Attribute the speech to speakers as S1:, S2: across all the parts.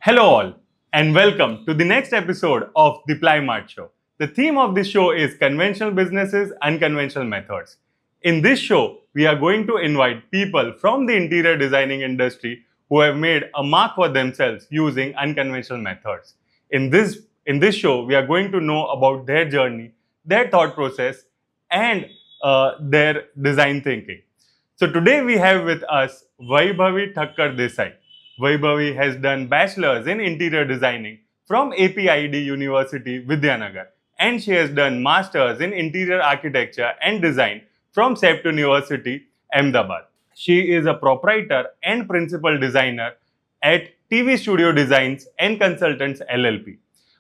S1: Hello, all, and welcome to the next episode of the Plymart Show. The theme of this show is conventional businesses, unconventional methods. In this show, we are going to invite people from the interior designing industry who have made a mark for themselves using unconventional methods. In this show, we are going to know about their journey, their thought process, and their design thinking. So today we have with us Vaibhavi Thakkar Desai. Vaibhavi has done bachelor's in interior designing from APID University, Vidyanagar, and she has done master's in interior architecture and design from CEPT University, Ahmedabad. She is a proprietor and principal designer at TV Studio Designs and Consultants LLP,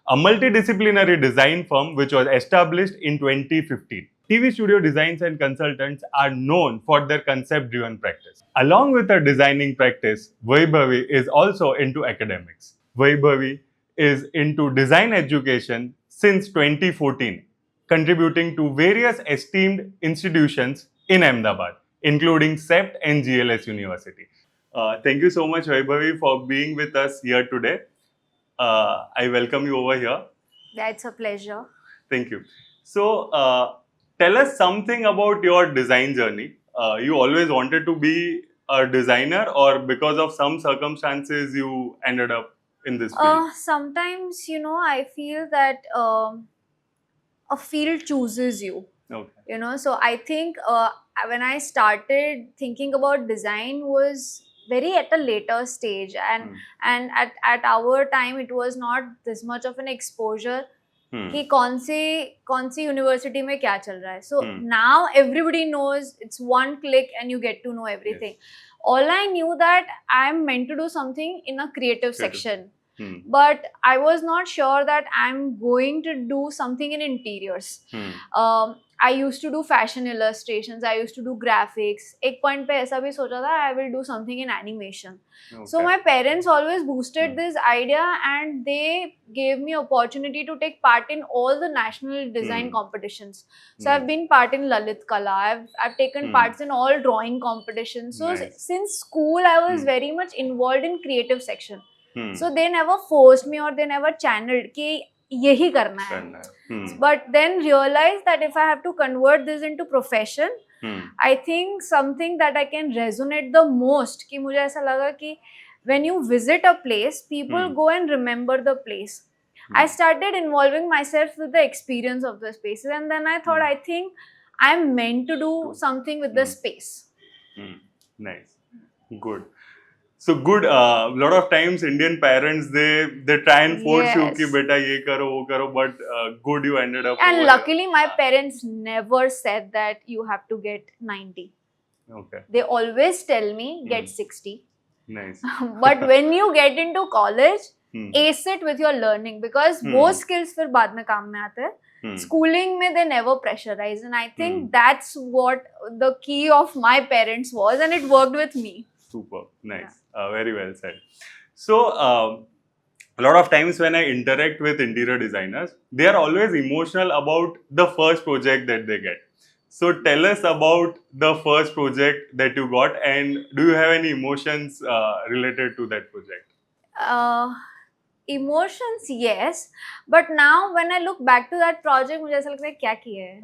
S1: a multidisciplinary design firm which was established in 2015. TV Studio Designs and Consultants are known for their concept-driven practice. Along with her designing practice, Vaibhavi is also into academics. Vaibhavi is into design education since 2014, contributing to various esteemed institutions in Ahmedabad, including CEPT and GLS University. Thank you so much, Vaibhavi, for being with us here today. I welcome you over here.
S2: That's a pleasure.
S1: Thank you. So, tell us something about your design journey. You always wanted to be a designer, or because of some circumstances, you ended up in this field?
S2: Sometimes, I feel that a field chooses you.
S1: Okay.
S2: So I think when I started thinking about design was very at a later stage, and
S1: Hmm.
S2: at our time it was not this much of an exposure
S1: Hmm.
S2: कि कौन सी university में क्या चल रहा है. So
S1: Hmm.
S2: now everybody knows, it's one click and you get to know everything. All I knew that I'm meant to do something in a creative section,
S1: Hmm.
S2: but I was not sure that I'm going to do something in interiors.
S1: Hmm.
S2: I used to do fashion illustrations, I used to do graphics. एक point पे ऐसा भी सोचा था I will do something in animation. So my parents always boosted this idea, and they gave me opportunity to take part in all the national design competitions. So I've been part in Lalit Kala, I've taken parts in all drawing competitions. So since school I was very much involved in creative section. So they never forced me or they never channeled कि यही करना है. But then realized that if I have to convert this into profession, I think something that I can resonate the most, कि मुझे ऐसा लगा कि when you visit a place, people go and remember the place. I started involving myself with the experience of the spaces, and then I thought, I think I'm meant to do something with the space.
S1: Nice. Good. So good. Lot of times Indian parents they try and force you कि बेटा ये करो वो करो, but good you ended up.
S2: And luckily my parents never said that you have to get 90.
S1: Okay.
S2: They always tell me get 60.
S1: Nice.
S2: But when you get into college, ace it with your learning, because वो skills फिर बाद में काम में आते हैं. Schooling में they never pressurize, and I think that's what the key of my parents was, and it worked with me.
S1: Super. Nice. Very well said. So, a lot of times when I interact with interior designers, they are always emotional about the first project that they get. So, tell us about the first project that you got, and do you have any emotions related to that project?
S2: Emotions, yes. But now when I look back to that project, मुझे ऐसा लगता है क्या किया है.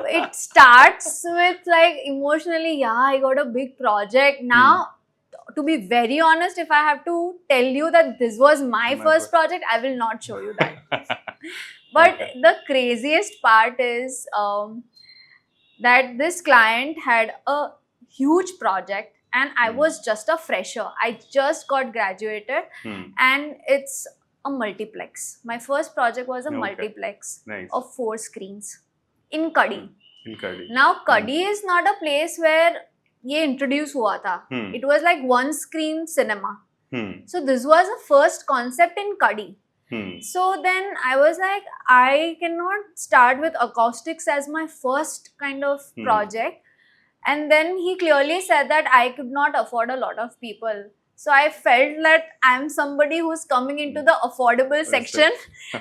S2: It starts with like emotionally, yeah, I got a big project. Now, to be very honest, if I have to tell you that this was my first project, I will not show you that. But the craziest part is that this client had a huge project, and I was just a fresher. I just got graduated, and it's a multiplex. My first project was a multiplex of 4 screens. In Kadi. Now, Kadi is not a place where ये introduce हुआ था. It was like one screen cinema. So this was a first concept in Kadi. So then I was like, I cannot start with acoustics as my first kind of project. And then he clearly said that I could not afford a lot of people. So I felt that I'm somebody who's coming into the affordable section,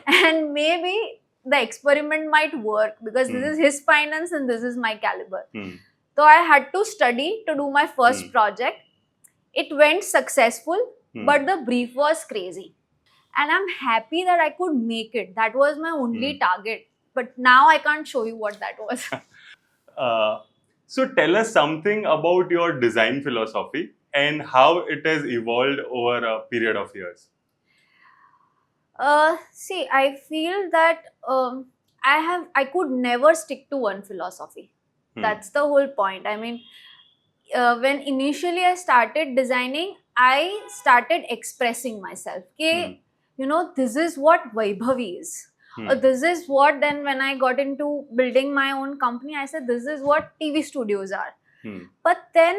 S2: and maybe the experiment might work, because this is his finance and this is my caliber. So I had to study to do my first project. It went successful. but the brief was crazy. And I'm happy that I could make it. That was my only target. But now I can't show you what that was.
S1: So tell us something about your design philosophy and how it has evolved over a period of years.
S2: See, I feel that I could never stick to one philosophy. That's the whole point. I mean, when initially I started designing, I started expressing myself. Okay, you know, this is what Vaibhavi is. Or this is what, then when I got into building my own company, I said this is what TV studios are. But then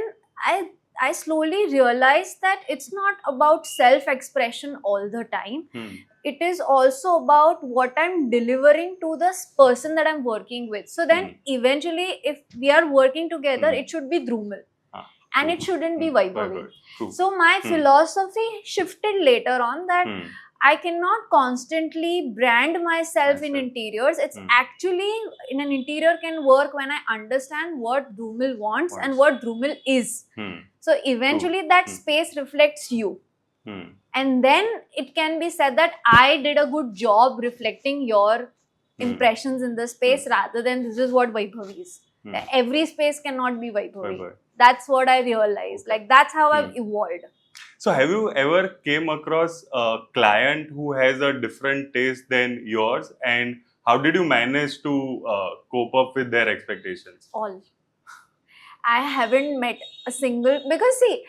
S2: I slowly realized that it's not about self-expression all the time. It is also about what I'm delivering to the person that I'm working with. So then eventually, if we are working together, it should be Drumil. And it shouldn't be Vaibhavi. So my philosophy shifted later on that I cannot constantly brand myself in interiors. It's actually, in an interior can work when I understand what Drumil wants and what Drumil is. So eventually that space reflects you. And then it can be said that I did a good job reflecting your impressions in the space rather than this is what Vaibhavi is. Every space cannot be Vaibhavi. That's what I realized. Like, that's how I've evolved.
S1: So have you ever came across a client who has a different taste than yours, and how did you manage to cope up with their expectations?
S2: All. I haven't met a single, because see,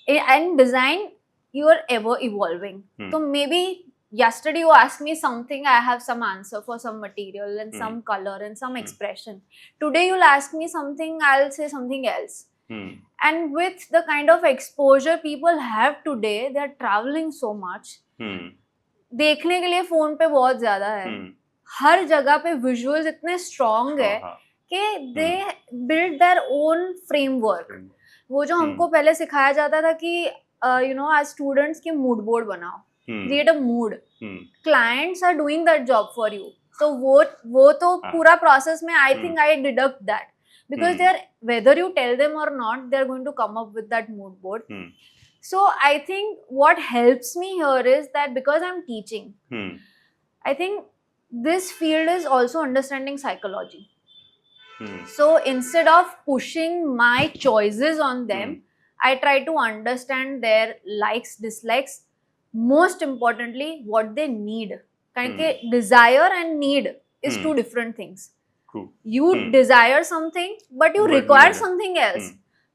S2: in design, you are ever evolving. So maybe yesterday you asked me something, I have some answer for some material and some color and some expression. Today you'll ask me something, I'll say something else. And with the kind of exposure people have today, they are traveling so much. देखने के लिए phone पे बहुत ज्यादा है. हर जगह पे visuals इतने स्ट्रॉन्ग है कि they build their own framework. वो जो हमको पहले सिखाया जाता था कि यू नो एज स्टूडेंट्स की मूड बोर्ड बनाओ, create a mood. Clients are doing that job for you. तो वो तो पूरा प्रोसेस में I think I deduct that. Because they are, whether you tell them or not, they are going to come up with that mood board. So I think what helps me here is that because I'm teaching, I think this field is also understanding psychology. So instead of pushing my choices on them, I try to understand their likes, dislikes. Most importantly, what they need. Because desire and need is two different things. You desire something, but you require something else.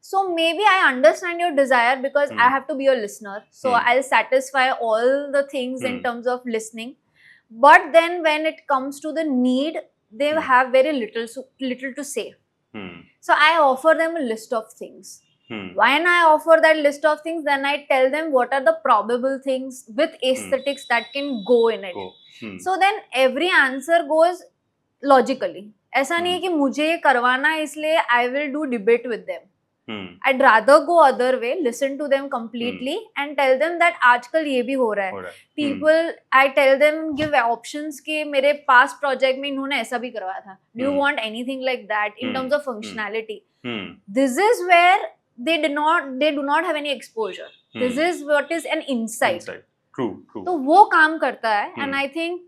S2: So maybe I understand your desire because I have to be a listener. So I'll satisfy all the things in terms of listening. But then when it comes to the need, they have very little to say. So I offer them a list of things. When I offer that list of things, then I tell them what are the probable things with aesthetics that can go in it. So then every answer goes logically. ऐसा नहीं है कि मुझे ये करवाना है इसलिए I will do debate with them. I'd rather go other way, listen to them completely and tell them that आजकल ये भी हो रहा है. People, I tell them, give options कि मेरे past project में इन्होंने ऐसा भी करवाया था. Do you want anything like that in terms of functionality? This is where they do not have any exposure. This is what is an insight.
S1: True.
S2: तो वो काम करता है. And I think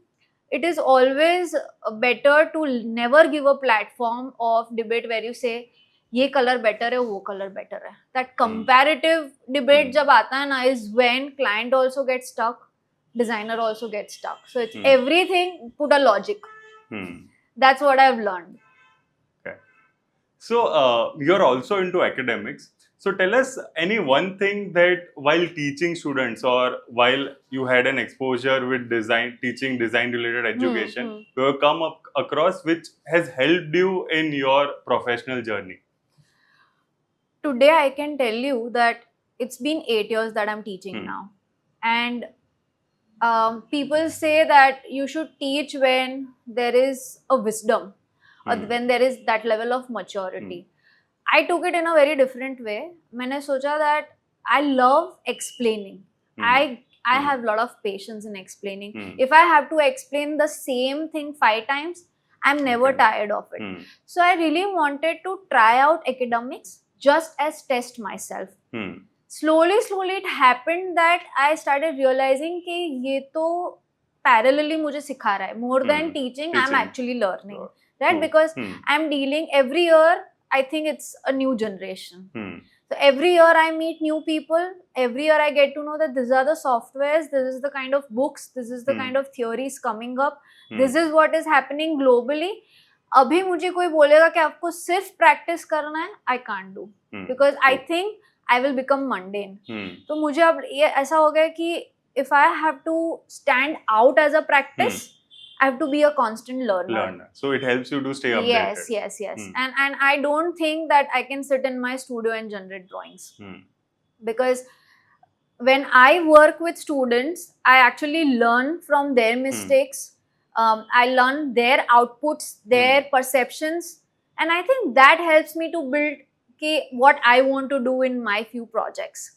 S2: it is always better to never give a platform of debate where you say ये color better है, वो color better है. That comparative debate जब आता है ना is when client also gets stuck, designer also gets stuck. So it's everything put a logic. That's what I've learned.
S1: Okay. So you're also into academics. So tell us any one thing that while teaching students or while you had an exposure with teaching design related education, you have come across which has helped you in your professional journey.
S2: Today I can tell you that it's been 8 years that I'm teaching now. And people say that you should teach when there is a wisdom or when there is that level of maturity. I took it in a very different way. मैंने सोचा that I love explaining. I have a lot of patience in explaining. If I have to explain the same thing 5 times, I'm never tired of it. So I really wanted to try out academics just as test myself. slowly it happened that I started realizing कि ये तो parallelly मुझे सिखा रहा है, more than teaching I'm
S1: Teaching.
S2: actually learning,
S1: Sure.
S2: right?
S1: True.
S2: Because I'm dealing every year, I think it's a new generation. So every year I meet new people, every year I get to know that these are the softwares, this is the kind of books, this is the kind of theories coming up, this is what is happening globally. अभी मुझे कोई बोलेगा कि आपको सिर्फ practice करना है, I can't do, because I think I will become mundane. तो मुझे अब ये ऐसा हो गया कि if I have to stand out as a practice, I have to be a constant learner.
S1: So it helps you to stay updated.
S2: Yes. And I don't think that I can sit in my studio and generate drawings. Because when I work with students, I actually learn from their mistakes. I learn their outputs, their perceptions. And I think that helps me to build what I want to do in my few projects.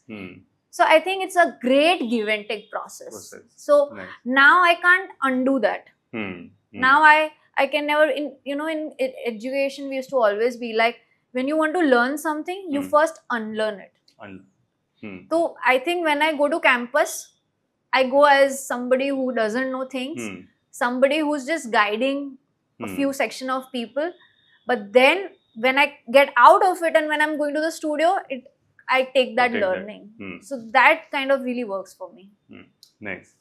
S2: So I think it's a great give and take process. So now I can't undo that. Now I can never, in education we used to always be like, when you want to learn something, you first unlearn it. So I think when I go to campus, I go as somebody who doesn't know things, somebody who's just guiding a few section of people. But then when I get out of it and when I'm going to the studio, I take that learning. So that kind of really works for me.
S1: Nice.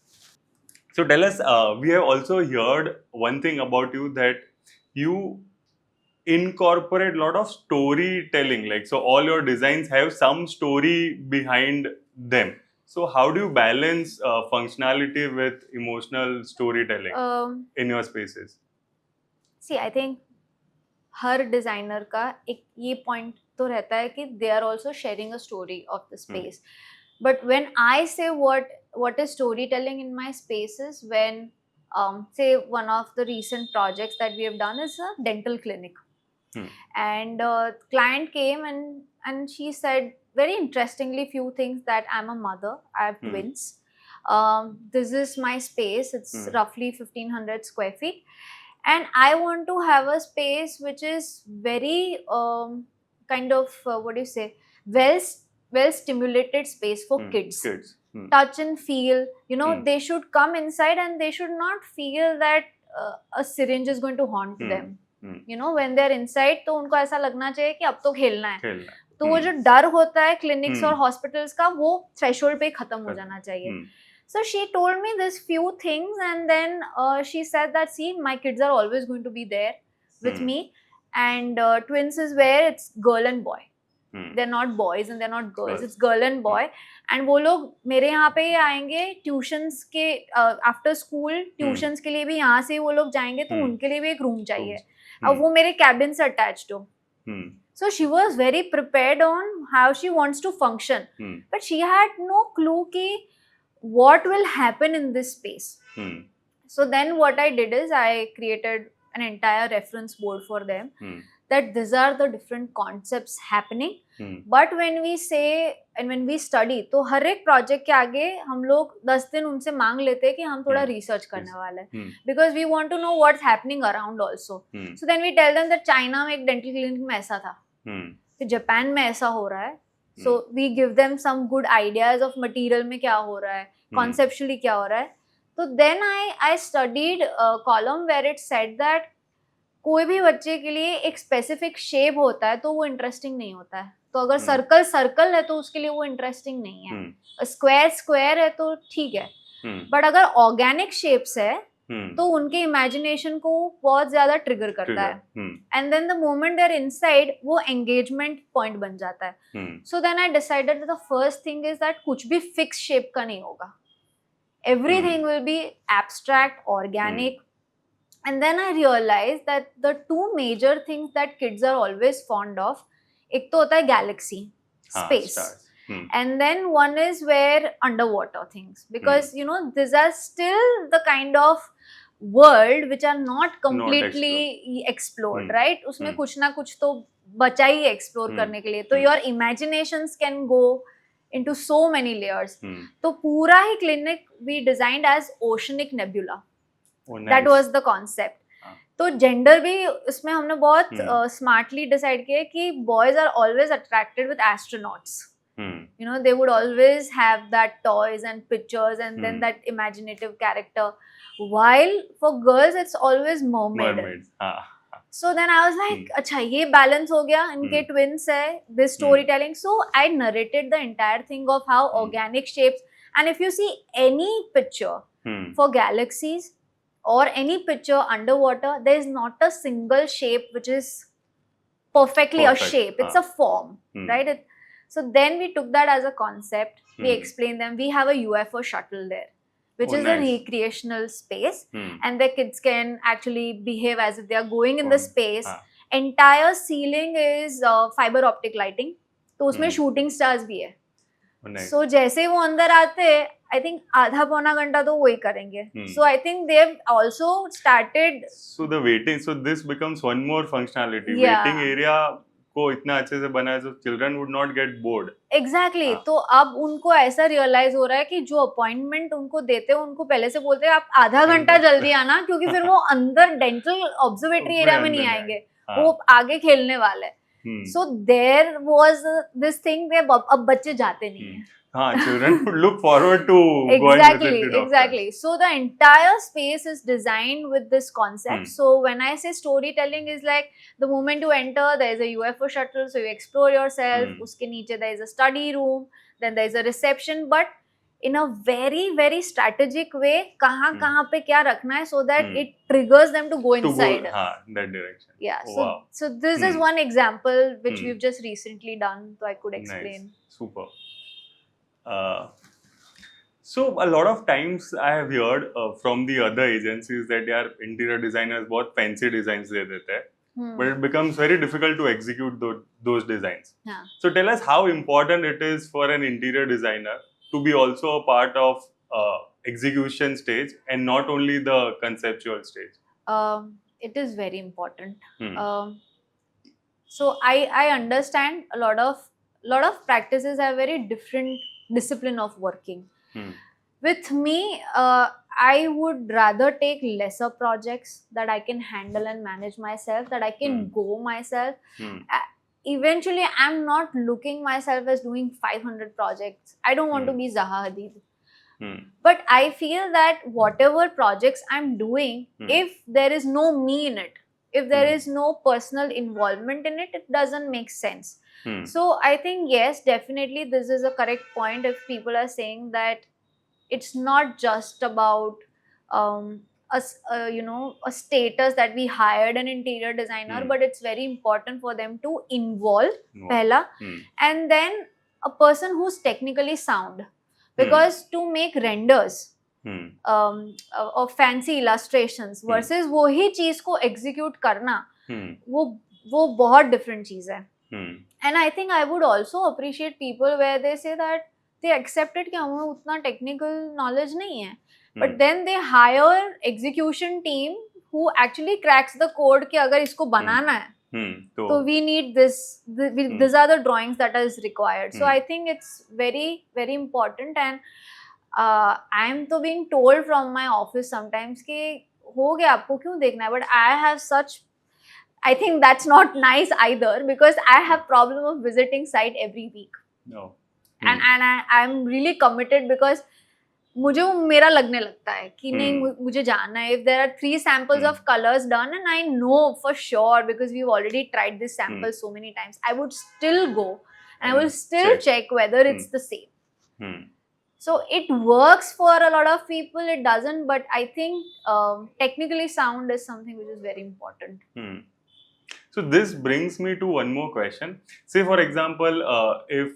S1: So tell us, we have also heard one thing about you, that you incorporate a lot of storytelling. Like, so all your designs have some story behind them. So how do you balance functionality with emotional storytelling in your spaces?
S2: See, I think her designer का एक ये point तो रहता है कि they are also sharing a story of the space. But when I say what is storytelling in my spaces, when say one of the recent projects that we have done is a dental clinic, and client came and she said very interestingly few things, that I'm a mother, I have twins, this is my space, it's roughly 1500 square feet, and I want to have a space which is very kind of what do you say, well stimulated space for kids. Touch and feel, they should come inside and they should not feel that a syringe is going to haunt them. When they're inside, तो उनको ऐसा लगना चाहिए कि अब तो खेलना है. तो वो जो डर होता है क्लिनिक्स और हॉस्पिटल्स का, वो थ्रेशोल्ड पे खत्म हो जाना चाहिए. So she told me this few things, and then she said that, see, my kids are always going to be there with me, and twins is where it's girl and boy. They're not boys and they're not girls. It's girl and boy. And वो लोग मेरे यहाँ पे ही आएंगे tuitions के, after school tuitions के लिए भी यहाँ से वो लोग जाएंगे, तो उनके लिए भी एक रूम चाहिए. अब वो मेरे कैबिन से अटैच्ड हो. So she was very prepared on how she wants to function, but she had no clue कि what will happen in this space. So then what I did is I created an entire reference board for them, that these are the different concepts happening. But when we say and when we study, तो हर एक project के आगे हम लोग 10 दिन उनसे मांग लेते हैं कि हम थोड़ा रिसर्च करने वाले हैं, because we want to know what's happening around also. So then we tell them that China में एक डेंटल क्लिनिक में ऐसा था, तो जापान में ऐसा हो रहा है. So we give them some good ideas of material में क्या हो रहा है, conceptually क्या हो रहा है. तो then I studied a column where it said that कोई भी बच्चे के लिए एक स्पेसिफिक शेप होता है तो वो इंटरेस्टिंग नहीं होता है. तो अगर सर्कल है तो उसके लिए वो इंटरेस्टिंग नहीं है. स्क्वायर है तो ठीक है, बट अगर ऑर्गेनिक शेप्स है तो उनके इमेजिनेशन को बहुत ज्यादा ट्रिगर करता है. And then the moment there inside, वो एंगेजमेंट पॉइंट बन जाता है. So then I decided the first thing is that कुछ भी फिक्स शेप का नहीं होगा. Everything will be abstract, organic. And then I realized that the two major things that kids are always fond of, एक तो होता है galaxy, space, and then one is where underwater things, because these are still the kind of world which are not completely explored, right? उसमें कुछ ना कुछ तो बचा ही explore करने के लिए. तो your imaginations can go into so many layers. तो पूरा ही clinic we designed as oceanic nebula. That was the concept. तो जेंडर भी इसमें हमने बहुत स्मार्टली डिसाइड किया कि boys are always attracted with astronauts.
S1: Hmm.
S2: You know, they would always have that toys and pictures and then
S1: Hmm.
S2: that imaginative character. While for girls, it's always mermaid.
S1: Mermaids. हाँ.
S2: So then I was like, अच्छा ये balance हो गया, इनके twins है, this storytelling. So I narrated the entire thing of how organic shapes, and if you see any picture
S1: Hmm.
S2: for galaxies or any picture underwater, there is not a single shape which is perfectly
S1: Perfect.
S2: a shape. It's a form,
S1: Hmm.
S2: right? So then we took that as a concept. We
S1: Hmm.
S2: explained them. We have a UFO shuttle there, which
S1: Oh,
S2: is a
S1: nice.
S2: recreational space,
S1: Hmm.
S2: and the kids can actually behave as if they are going in the
S1: Going.
S2: space.
S1: हाँ.
S2: Entire ceiling is fiber optic lighting. तो उसमें
S1: Hmm.
S2: shooting stars भी है.
S1: Oh, nice.
S2: So जैसे ही वो अंदर आते हैं, I think आधा पौना घंटा तो वही करेंगे.
S1: Hmm.
S2: So I think they've also started.
S1: So the waiting, so this becomes one more functionality.
S2: Yeah.
S1: Waiting area को इतना अच्छे से बनाया so children would not get bored.
S2: Exactly
S1: हाँ.
S2: तो अब उनको ऐसा रियलाइज हो रहा है कि जो अपॉइंटमेंट उनको देते हैं उनको पहले से बोलते हैं आप आधा घंटा जल्दी आना, क्योंकि फिर वो अंदर डेंटल ऑब्जर्वेटरी एरिया में नहीं आएंगे, वो आगे खेलने वाले. So there was this thing they अब बच्चे जाते नहीं है.
S1: हाँ, children would look forward to go and visit the doctor.
S2: Exactly. So the entire space is designed with this concept. So when I say storytelling is like the moment you enter, there is a UFO shuttle, so you explore yourself. उसके नीचे there is a study room, then there is a reception, but in a very very strategic way. कहाँ पे क्या रखना है so that it triggers them to go inside.
S1: हाँ, that direction.
S2: Yeah.
S1: Oh,
S2: So
S1: wow.
S2: so this is one example which we've just recently done, so I could explain.
S1: Nice. Super. So a lot of times I have heard from the other agencies that यार interior designers बहुत fancy designs दे देते हैं, but it becomes very difficult to execute those designs.
S2: Yeah.
S1: So tell us how important it is for an interior designer to be also a part of execution stage and not only the conceptual stage.
S2: It is very important. So I understand a lot of practices have very different discipline of working. With me, I would rather take lesser projects that I can handle and manage myself, that I can go myself. Eventually, I'm not looking myself as doing 500 projects. I don't want to be Zaha Hadid. But I feel that whatever projects I'm doing, if there is no me in it, if there is no personal involvement in it, it doesn't make sense. So I think, yes, definitely this is a correct point if people are saying that it's not just about a status that we hired an interior designer, but it's very important for them to involve pehla, and then a person who's technically sound, because to make renders of fancy illustrations versus वही चीज को execute करना, वो बहुत different चीज है. And I think I would also appreciate people where they say that they accepted कि हमें उतना technical knowledge नहीं है, but then they hire execution team who actually cracks the code कि अगर इसको बनाना है so we need this, these are the drawings that is required. So I think it's very very important, and I am तो being told from my office sometimes कि हो गया आपको क्यों देखना है, but I have such, I think that's not nice either, because I have problem of visiting site every week.
S1: No.
S2: And I'm really committed because मुझे वो मेरा लगने लगता है कि नहीं मुझे जानना है. If there are 3 samples of colors done and I know for sure because we've already tried this sample so many times, I would still go and I will still check whether it's the same. So it works for a lot of people, it doesn't, but I think technically sound is something which is very important.
S1: So this brings me to one more question. Say for example, if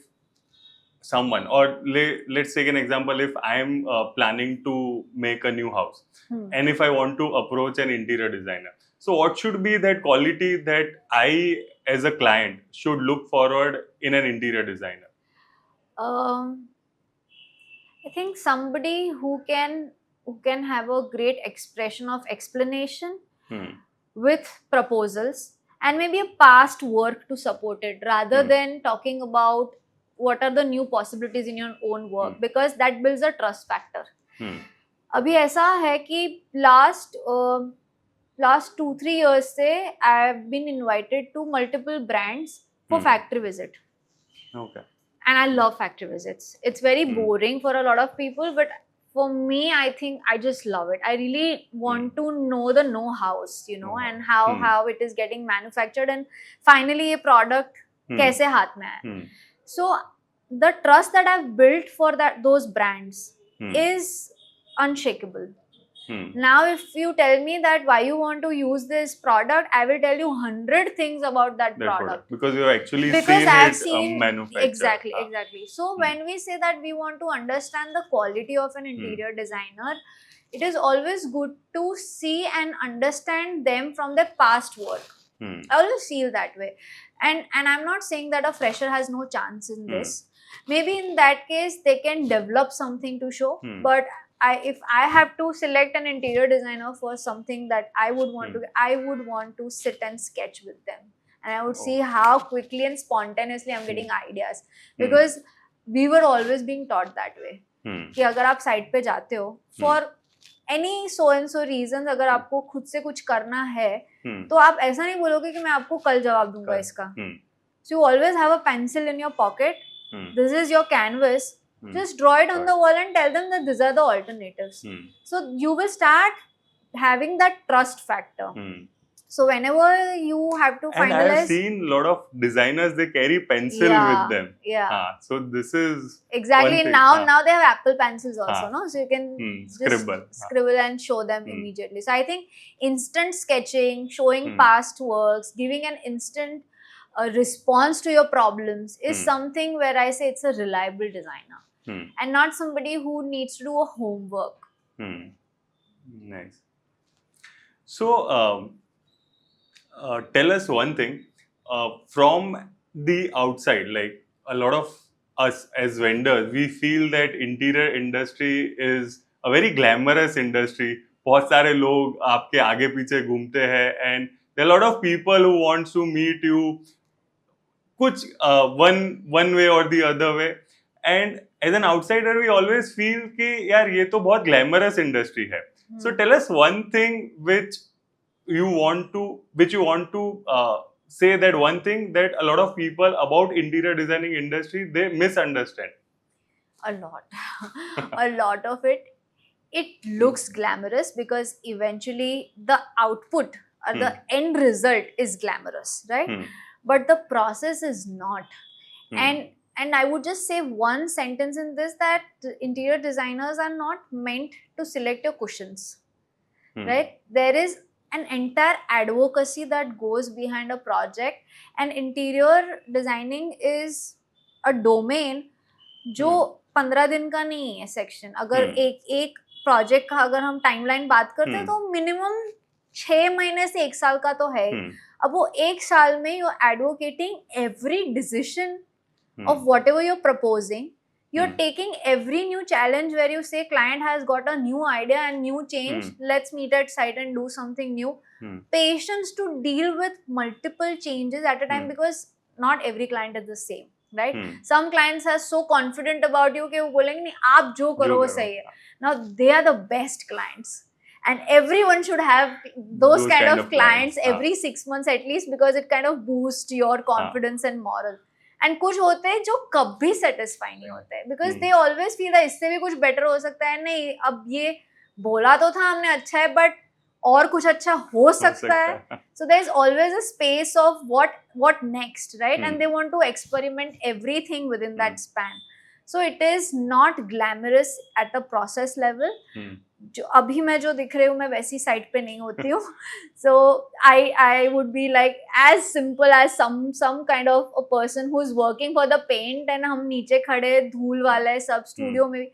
S1: someone, or let's take an example, if I am planning to make a new house and if I want to approach an interior designer, so what should be that quality that I as a client should look forward in an interior designer?
S2: I think somebody who can have a great expression of explanation with proposals and maybe a past work to support it, rather than talking about what are the new possibilities in your own work, because that builds a trust factor. अभी ऐसा है कि last 2-3 years से I have been invited to multiple brands for factory visit.
S1: Okay.
S2: and I love factory visits. It's very
S1: Hmm.
S2: boring for a lot of people, but for me, I think I just love it. I really want to know the know-hows, you know,
S1: Know-how.
S2: and how it is getting manufactured, and finally a product
S1: Hmm.
S2: kaise haath mein aaya.
S1: Hmm.
S2: So the trust that I've built for those brands
S1: Hmm.
S2: is unshakable.
S1: Hmm.
S2: Now, if you tell me that why you want to use this product, I will tell you 100 things about that product.
S1: Because you have actually
S2: Because
S1: seen
S2: I've
S1: it
S2: seen
S1: manufactured.
S2: exactly. So
S1: Hmm.
S2: when we say that we want to understand the quality of an interior designer, it is always good to see and understand them from their past work.
S1: Hmm.
S2: I always feel that way, and I'm not saying that a fresher has no chance in this. Maybe in that case they can develop something to show, but if I have to select an interior designer for something that I would want to sit and sketch with them, and I would see how quickly and spontaneously I'm getting ideas, because we were always being taught that way कि अगर आप site पे जाते हो for any so and so reasons, अगर आपको खुद से कुछ करना है तो आप ऐसा नहीं बोलोगे कि मैं आपको कल जवाब दूंगा इसका. So you always have a pencil in your pocket. This is your canvas. Just draw it on the wall and tell them that these are the alternatives. So you will start having that trust factor. So whenever you have to finalize,
S1: and I have seen a lot of designers, they carry pencil with them. So this is
S2: exactly.
S1: one thing.
S2: Now they have Apple pencils also, no? So you can just
S1: scribble
S2: and show them immediately. So I think instant sketching, showing past works, giving an instant response to your problems is something where I say it's a reliable designer, and not somebody who needs to do a homework.
S1: Nice. So tell us one thing from the outside, like a lot of us as vendors, we feel that interior industry is a very glamorous industry. बहुत सारे लोग आपके आगे पीछे घूमते हैं, and there are a lot of people who wants to meet you कुछ one way or the other way, and as an outsider we always feel कि यार ये तो बहुत glamorous industry है. So tell us one thing which you want to say, that one thing that a lot of people about interior designing industry they misunderstand.
S2: A lot of it looks glamorous because eventually the output or the end result is glamorous, right? But the process is not. And I would just say one sentence in this, that interior designers are not meant to select your cushions, right? There is an entire advocacy that goes behind a project, and interior designing is a domain जो 15 दिन का नहीं है section. अगर एक project का अगर हम टाइमलाइन बात करते हैं तो मिनिमम 6 महीने से 1 साल का तो है. अब वो 1 साल में you advocating every decision of whatever you're proposing. You're taking every new challenge where you say client has got a new idea and new change, let's meet at site and do something new. Patience to deal with multiple changes at a time, because not every client is the same, right? Some clients are so confident about you कि वो बोलेंगे नहीं आप जो करो वो सही है. Now they are the best clients, and everyone should have those kind of clients every 6 months at least, because it kind of boosts your confidence and moral. And कुछ होते हैं जो कभी सेटिस्फाई नहीं होते हैं, because they always feel that इससे भी कुछ बेटर हो सकता है. नहीं, अब ये बोला तो था हमने अच्छा है, बट और कुछ अच्छा हो सकता है. So there is always a space of what next, right? And they want to experiment everything with in that span. So it is not glamorous at a process level. जो अभी मैं जो दिख रही हूँ मैं वैसी साइट पे नहीं होती हूँ. So I would be like as simple as some kind of a person who is working for the paint, and हम नीचे खड़े धूल वाले सब स्टूडियो में.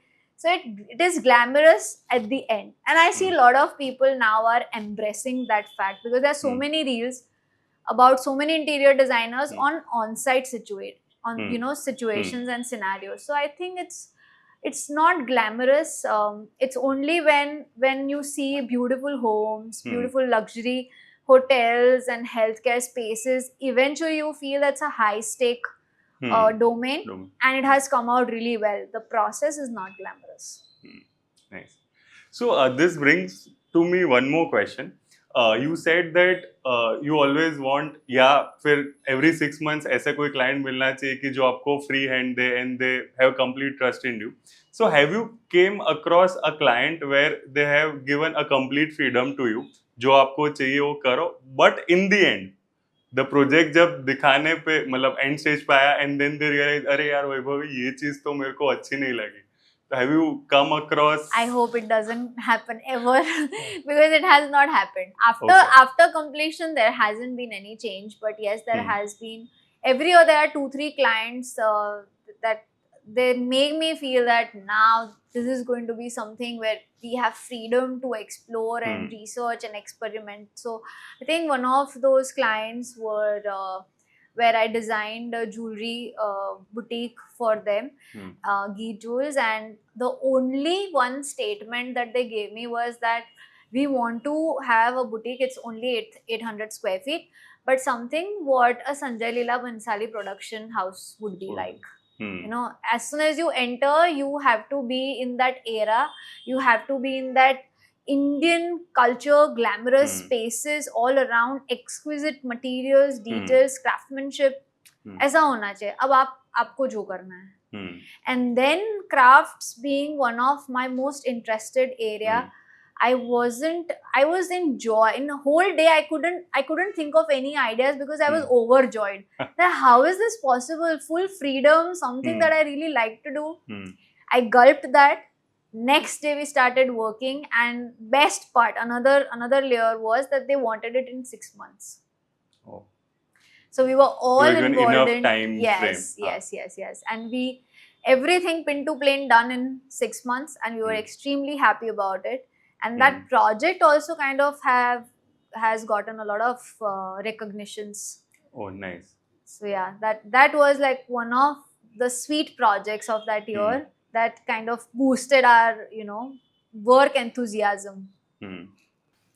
S2: So it is glamorous at the end, and I see a lot of people now are embracing that fact, because there are so many reels about so many interior designers on on-site situations and scenarios. So I think it's not glamorous. It's only when you see beautiful homes, beautiful luxury hotels and healthcare spaces, eventually you feel that's a high stake domain, and it has come out really well. The process is not glamorous.
S1: Nice. So this brings to me one more question. you said that you always want, या फिर every 6 months ऐसे कोई client मिलना चाहिए कि जो आपको free hand they and they have complete trust in you. So have you came across a client where they have given a complete freedom to you, जो आपको चाहिए वो करो, but in the end the project जब दिखाने पे मतलब and stage पे आया एंड देन दे रियलाइज अरे यार वैभव ये चीज तो मेरे को अच्छी नहीं लगी. तो have you come across?
S2: I hope it doesn't happen ever because it has not happened.
S1: Okay.
S2: After completion, there hasn't been any change. But yes, there
S1: Hmm.
S2: has been. Every year there are 2-3 clients that they make me feel that now this is going to be something where we have freedom to explore and research and experiment. So I think one of those clients were where I designed a jewelry boutique for them, Ghee Jewels, and the only one statement that they gave me was that we want to have a boutique. It's only 800 square feet, but something what a Sanjay Leela Bhansali production house would be like. You know, as soon as you enter, you have to be in that era. You have to be in that Indian culture, glamorous spaces all around, exquisite materials, details, craftsmanship. ऐसा होना चाहिए. अब आपको जो करना है. And then crafts being one of my most interested area. I was in joy. In the whole day, I couldn't think of any ideas because I was overjoyed. That how is this possible? Full freedom, something that I really like to do. I gulped that. Next day we started working, and best part, another layer was that they wanted it in 6 months.
S1: Oh.
S2: So we were all
S1: given
S2: involved
S1: enough
S2: in
S1: time frame.
S2: yes, and we everything pin to plane done in 6 months, and we were extremely happy about it. And that project also kind of has gotten a lot of recognitions.
S1: Oh, nice.
S2: So yeah, that was like one of the sweet projects of that year that kind of boosted our work enthusiasm.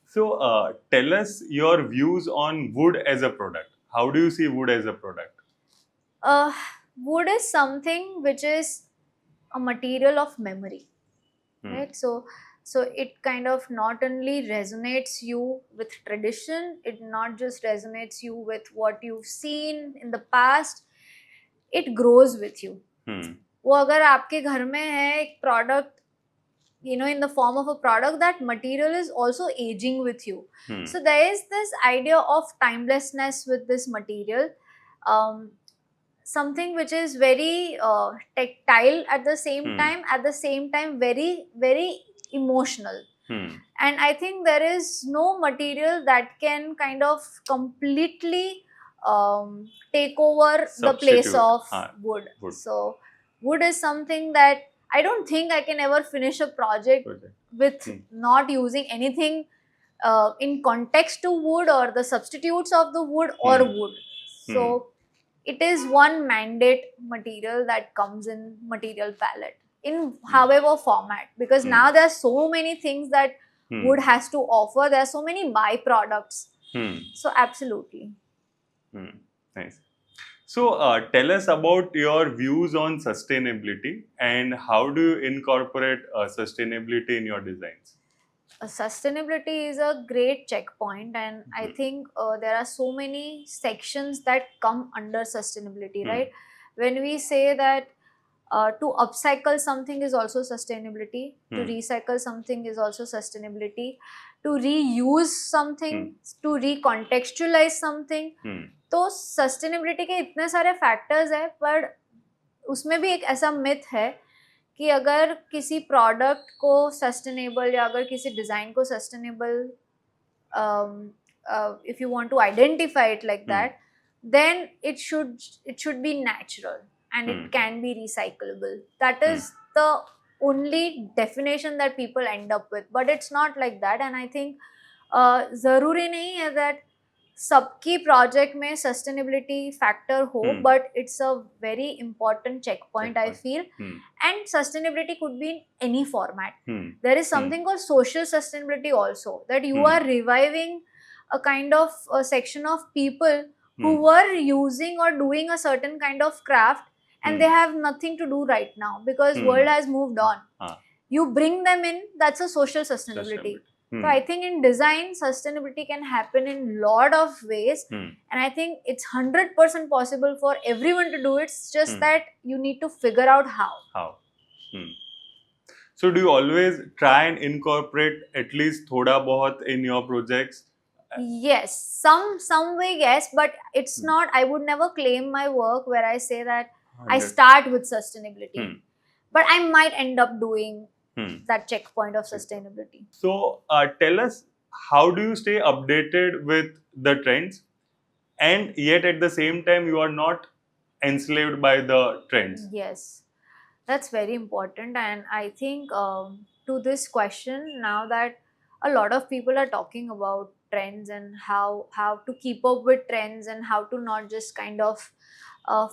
S1: So tell us your views on wood as a product. How do you see wood as a product?
S2: Wood is something which is a material of memory, right? So it kind of not only resonates you with tradition, it not just resonates you with what you've seen in the past, it grows with you. वो अगर आपके घर में है एक product, in the form of a product, that material is also aging with you. So there is this idea of timelessness with this material. Something which is very tactile at the same time very, very emotional. And I think there is no material that can kind of completely take over the place of wood. So wood is something that I don't think I can ever finish a project with not using anything in context to wood or the substitutes of the wood or wood. So it is one mandate material that comes in material palette in however format, because now there are so many things that wood has to offer. There are so many byproducts. So absolutely.
S1: Nice. So tell us about your views on sustainability and how do you incorporate sustainability in your designs?
S2: Sustainability is a great checkpoint, and I think there are so many sections that come under sustainability, right? When we say that to upcycle something is also sustainability, to recycle something is also sustainability, to reuse something, to recontextualize something. तो sustainability के इतने सारे factors है, पर उसमें भी एक ऐसा मिथ है कि अगर किसी प्रोडक्ट को सस्टेनेबल या अगर किसी डिज़ाइन को sustainable, if you want to identify it like that, then it should be natural and it can be recyclable. That is the only definition that people end up with, but it's not like that. And I think ज़रूरी नहीं है that सबकी project में sustainability factor हो, but it's a very important check point I feel. And sustainability could be in any format. There is something called social sustainability also, that you are reviving a kind of section of people who were using or doing a certain kind of craft and they have nothing to do right now because world has moved on. You bring them in, that's a social sustainability.
S1: Hmm.
S2: So I think in design, sustainability can happen in lot of ways,
S1: Hmm.
S2: and I think it's 100% possible for everyone to do it. It's just
S1: Hmm.
S2: that you need to figure out how.
S1: How? Hmm. So do you always try and incorporate at least thoda bahut in your projects?
S2: Yes, some way, yes, but it's
S1: Hmm.
S2: not. I would never claim my work where I say that I
S1: 100.
S2: start with sustainability,
S1: Hmm.
S2: but I might end up doing
S1: Hmm.
S2: that checkpoint of sustainability.
S1: So tell us, how do you stay updated with the trends, and yet at the same time you are not enslaved by the trends?
S2: Yes, that's very important, and I think to this question, now that a lot of people are talking about trends and how to keep up with trends and how to not just kind of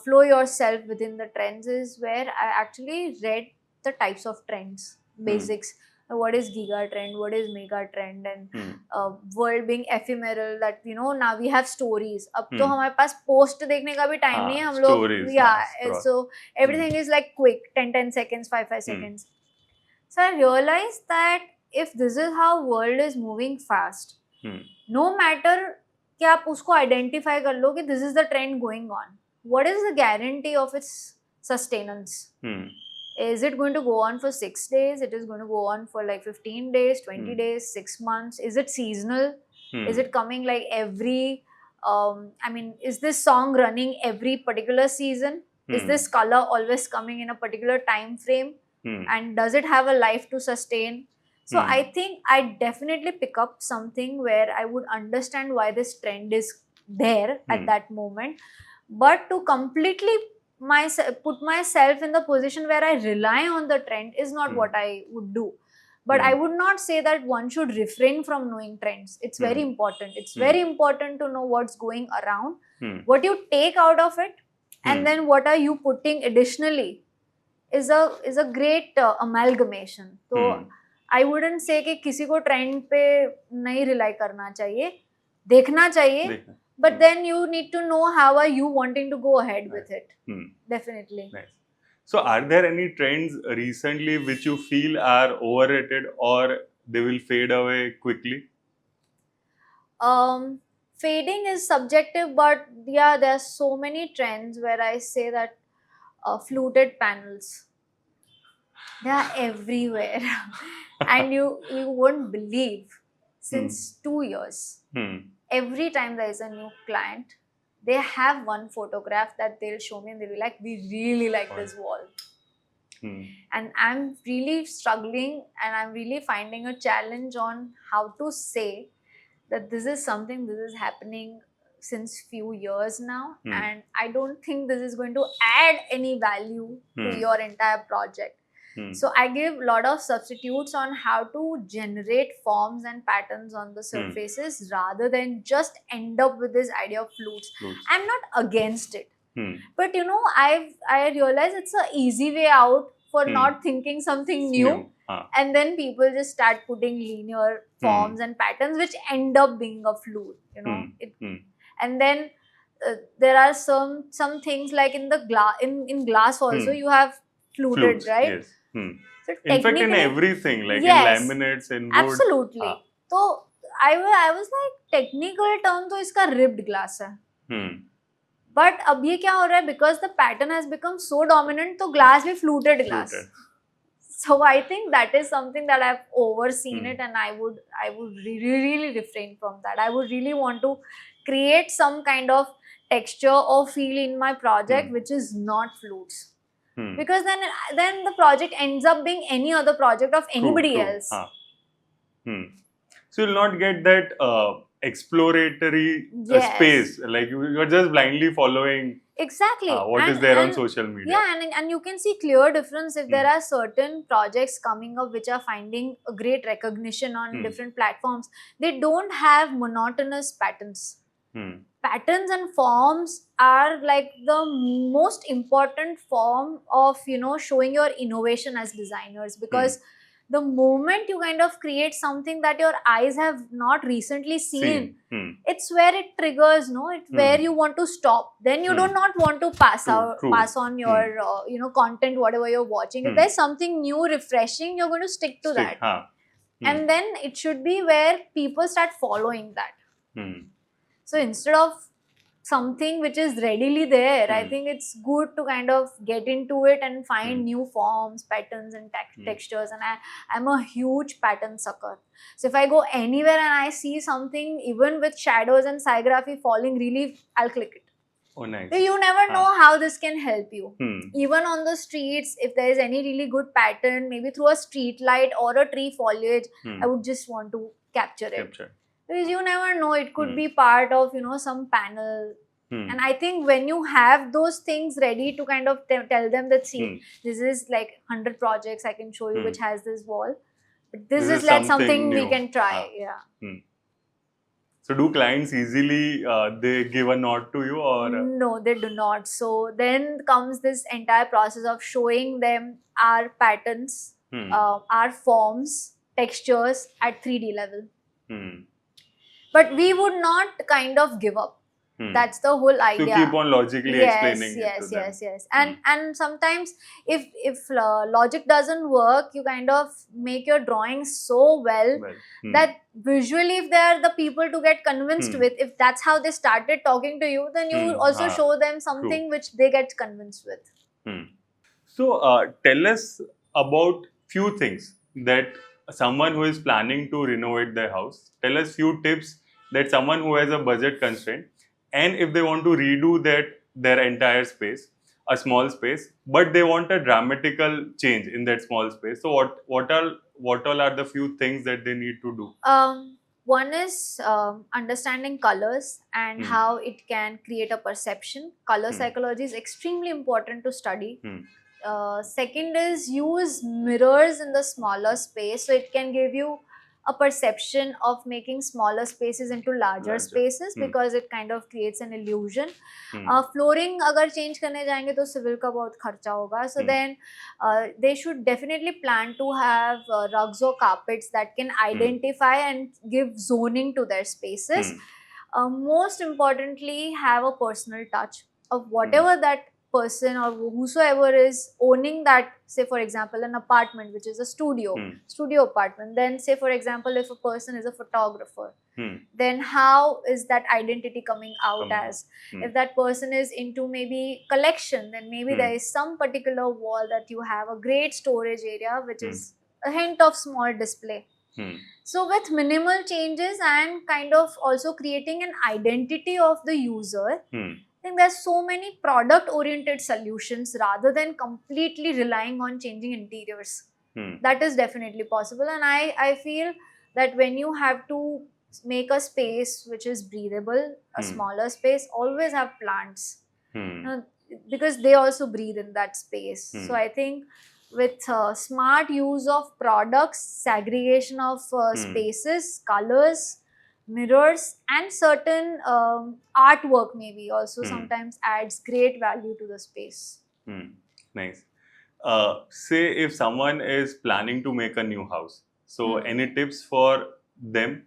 S2: flow yourself within the trends, is where I actually read the types of trends, basics. What is giga trend, what is mega trend, and
S1: Hmm.
S2: world being ephemeral, that now we have stories. अब तो
S1: Hmm.
S2: हमारे पास post देखने का भी time नहीं है, हम लोग
S1: stories, scroll.
S2: so everything is like quick, 10 seconds, 5 seconds. So I realized that if this is how world is moving fast,
S1: Hmm.
S2: no matter कि आप उसको identify कर लो कि this is the trend going on, what is the guarantee of its sustenance?
S1: Hmm.
S2: Is it going to go on for 6 days? It is going to go on for like 15 days, 20
S1: Hmm.
S2: days, 6 months? Is it seasonal?
S1: Hmm.
S2: Is it coming like every is this song running every particular season? Is
S1: Hmm.
S2: this color always coming in a particular time frame?
S1: Hmm.
S2: And does it have a life to sustain? So
S1: Hmm.
S2: I think I definitely pick up something where I would understand why this trend is there at
S1: Hmm.
S2: that moment. But to completely put myself in the position where I rely on the trend is not
S1: Hmm.
S2: what I would do. But I would not say that one should refrain from knowing trends. It's very important. It's very important to know what's going around,
S1: Hmm.
S2: what you take out of it, and
S1: Hmm.
S2: then what are you putting additionally is a great amalgamation. So
S1: Hmm.
S2: I wouldn't say कि किसी को trend पे नहीं rely करना चाहिए, देखना चाहिए,
S1: देखना.
S2: but then you need to know how are you wanting to go ahead with it.
S1: Hmm.
S2: Definitely.
S1: Nice. So are there any trends recently which you feel are overrated or they will fade away quickly?
S2: Fading is subjective, but yeah, there are so many trends where I say that fluted panels, they are everywhere. And you won't believe, since 2 years,
S1: Hmm.
S2: every time there is a new client, they have one photograph that they'll show me and they'll be like, we really like this wall.
S1: Hmm.
S2: And I'm really struggling and I'm really finding a challenge on how to say that this is something, this is happening since few years now, and I don't think this is going to add any value to your entire project. So I give a lot of substitutes on how to generate forms and patterns on the surfaces rather than just end up with this idea of flutes. I'm not against it, but I realize it's an easy way out for not thinking something new. And then people just start putting linear forms and patterns which end up being a flute, and then there are some things like in the in glass also you have fluted,
S1: Flutes,
S2: right?
S1: yes.
S2: So
S1: In fact, in
S2: technically,
S1: everything, like
S2: yes,
S1: in laminates, in wood.
S2: absolutely. So I was like, technical term तो इसका ribbed glass है. But अब ये क्या हो रहा है, because the pattern has become so dominant, तो glass भी fluted glass. So I think that is something that I've overseen it, and I would really refrain from that. I would really want to create some kind of texture or feel in my project which is not flutes. Because then the project ends up being any other project of anybody else.
S1: So you'll not get that exploratory space, like you're just blindly following
S2: exactly
S1: what is there on social media.
S2: Yeah, and you can see clear difference if there are certain projects coming up which are finding a great recognition on different platforms. They don't have monotonous patterns. Patterns and forms are like the most important form of showing your innovation as designers, because the moment you kind of create something that your eyes have not recently seen, it's where it triggers, it's where you want to stop. Then you do not want to pass on your content, whatever you're watching. If there's something new, refreshing, you're going to stick to that. and then it should be where people start following that.
S1: Hmm.
S2: So instead of something which is readily there, I
S1: Hmm.
S2: think it's good to kind of get into it and find new forms, patterns, and textures. And I'm a huge pattern sucker. So if I go anywhere and I see something, even with shadows and scigraphy falling relief, I'll click it.
S1: Oh, nice.
S2: So you never know how this can help you.
S1: Hmm.
S2: Even on the streets, if there is any really good pattern, maybe through a street light or a tree foliage, I would just want to capture it. Because you never know, it could be part of, some panel. And I think when you have those things ready to kind of tell them that, see, this is like 100 projects I can show you which has this wall. But this is like something we can try. Yeah.
S1: So do clients easily, they give a nod to you, or?
S2: No, they do not. So then comes this entire process of showing them our patterns, our forms, textures at 3D level. But we would not kind of give up. That's the whole idea.
S1: So keep on logically explaining it to them.
S2: Yes. And sometimes if logic doesn't work, you kind of make your drawing so well that visually, if they are the people to get convinced with, if that's how they started talking to you, then you also show them something which they get convinced with.
S1: So tell us about few things that someone who is planning to renovate their house, tell us few tips that someone who has a budget constraint, and if they want to redo their entire space, a small space, but they want a dramatical change in that small space. So what all are the few things that they need to do?
S2: One is understanding colors and how it can create a perception. Color psychology is extremely important to study. Second is use mirrors in the smaller space, so it can give you a perception of making smaller spaces into larger spaces, because it kind of creates an illusion. Flooring अगर change करने जाएंगे तो civil का बहुत खर्चा होगा. So then they should definitely plan to have rugs or carpets that can identify and give zoning to their spaces. Most importantly, have a personal touch of whatever that person or whosoever is owning that, say for example an apartment which is a studio apartment, then say for example if a person is a photographer, then how is that identity coming out as? If that person is into maybe collection, then maybe there is some particular wall that you have a great storage area which is a hint of small display. So with minimal changes and kind of also creating an identity of the user, I think there's so many product oriented solutions rather than completely relying on changing interiors. That is definitely possible. And I feel that when you have to make a space which is breathable, a smaller space, always have plants, because they also breathe in that space. So I think with smart use of products, segregation of spaces, colors, mirrors, and certain artwork maybe also sometimes adds great value to the space.
S1: Nice. Say if someone is planning to make a new house, so any tips for them?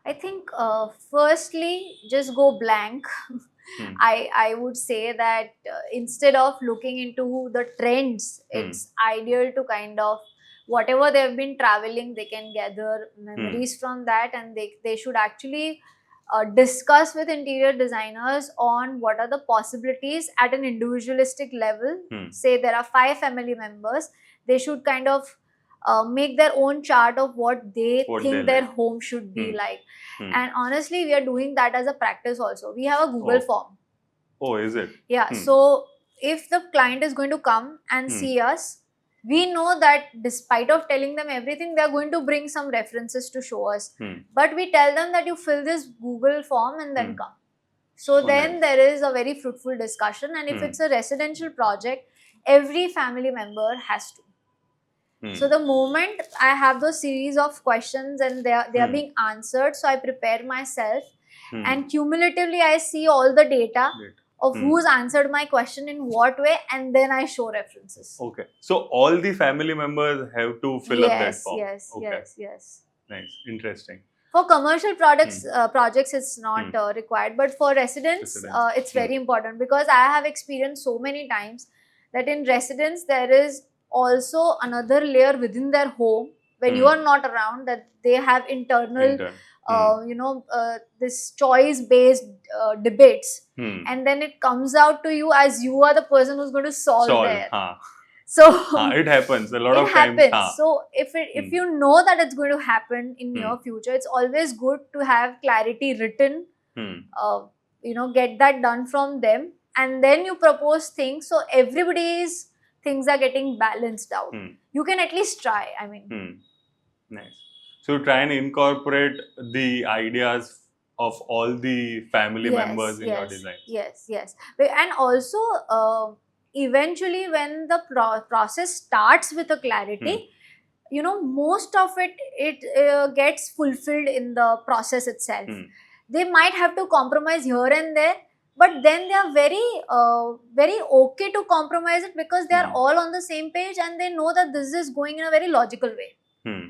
S2: I think firstly, just go blank. I would say that instead of looking into the trends, it's ideal to kind of whatever they've been traveling, they can gather memories from that, and they should actually discuss with interior designers on what are the possibilities at an individualistic level. Say there are 5 family members, they should kind of make their own chart of what they think their home should be like. And honestly, we are doing that as a practice also. We have a Google form.
S1: Oh, is it?
S2: Yeah. So if the client is going to come and see us, we know that despite of telling them everything, they are going to bring some references to show us. But we tell them that you fill this Google form and then come. So then there is a very fruitful discussion. And if it's a residential project, every family member has to. So the moment I have those series of questions and they are being answered, so I prepare myself and cumulatively I see all the data of who's answered my question in what way, and then I show references.
S1: Okay. So all the family members have to fill up that form.
S2: Yes.
S1: Nice. Interesting.
S2: For commercial projects, it's not required, but for residents, it's very important, because I have experienced so many times that in residence there is also another layer within their home when you
S1: Hmm.
S2: are not around, that they have internal
S1: Intern.
S2: this choice based debates,
S1: Hmm.
S2: and then it comes out to you as you are the person who's going to solve there.
S1: Haan.
S2: So
S1: It happens a lot
S2: it
S1: of
S2: happens.
S1: times. Haan.
S2: So if you know that it's going to happen in near future, it's always good to have clarity written,
S1: Hmm.
S2: get that done from them, and then you propose things so everybody's things are getting balanced out.
S1: Hmm.
S2: You can at least try, I mean.
S1: Hmm. Nice. So try and incorporate the ideas of all the family members in your design.
S2: Yes. And also, eventually, when the process starts with a clarity, most of it gets fulfilled in the process itself.
S1: Hmm.
S2: They might have to compromise here and there, but then they are very okay to compromise it, because they are all on the same page and they know that this is going in a very logical way.
S1: Hmm.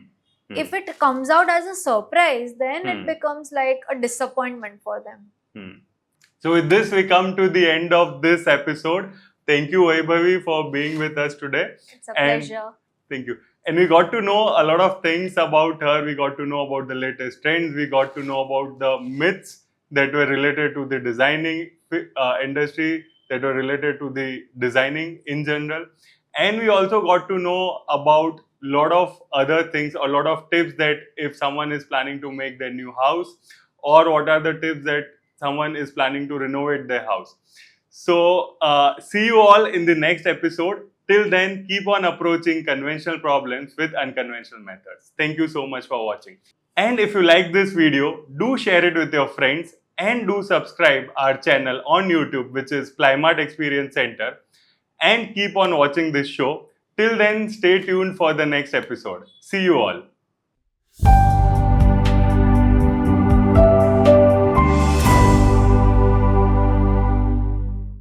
S2: If it comes out as a surprise, then it becomes like a disappointment for them.
S1: So with this, we come to the end of this episode. Thank you, Vaibhavi, for being with us today.
S2: It's a pleasure.
S1: Thank you. And we got to know a lot of things about her. We got to know about the latest trends. We got to know about the myths that were related to the designing industry, that were related to the designing in general. And we also got to know about a lot of other things, a lot of tips that if someone is planning to make their new house, or what are the tips that someone is planning to renovate their house. So see you all in the next episode. Till then, keep on approaching conventional problems with unconventional methods. Thank you so much for watching. And if you like this video, do share it with your friends and do subscribe our channel on YouTube, which is Plymart Experience Center, and keep on watching this show. Till then, stay tuned for the next episode. See you all.